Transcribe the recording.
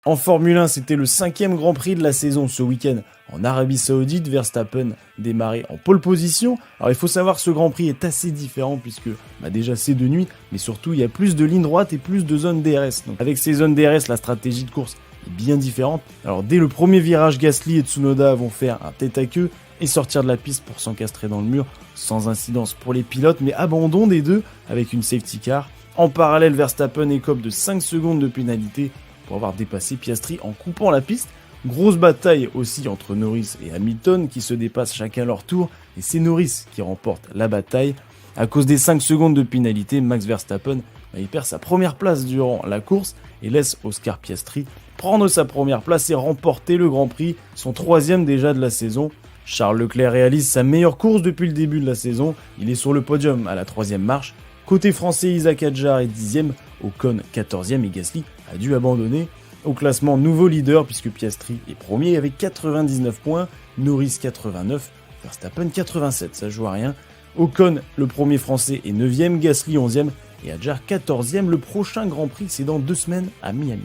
En Formule 1, c'était le 5e Grand Prix de la saison ce week-end en Arabie Saoudite. Verstappen démarrait en pole position. Alors il faut savoir que ce Grand Prix est assez différent puisque déjà c'est de nuit, mais surtout il y a plus de lignes droites et plus de zones DRS. Donc avec ces zones DRS, la stratégie de course est bien différente. Alors dès le premier virage, Gasly et Tsunoda vont faire un tête-à-queue et sortir de la piste pour s'encastrer dans le mur sans incidence pour les pilotes, mais abandon des deux avec une safety car. En parallèle, Verstappen écope de 5 secondes de pénalité pour avoir dépassé Piastri en coupant la piste. Grosse bataille aussi entre Norris et Hamilton qui se dépassent chacun leur tour, et c'est Norris qui remporte la bataille. À cause des 5 secondes de pénalité, Max Verstappen il perd sa première place durant la course et laisse Oscar Piastri prendre sa première place et remporter le Grand Prix, son 3e déjà de la saison. Charles Leclerc réalise sa meilleure course depuis le début de la saison, il est sur le podium à la 3e marche. Côté français, Isaac Hadjar est 10e, Ocon 14e et Gasly a dû abandonner. Au classement, nouveau leader puisque Piastri est premier avec 99 points, Norris 89, Verstappen 87, ça joue à rien. Ocon, le premier français, est 9e, Gasly 11e et Hadjar 14e. Le prochain Grand Prix, c'est dans 2 semaines à Miami.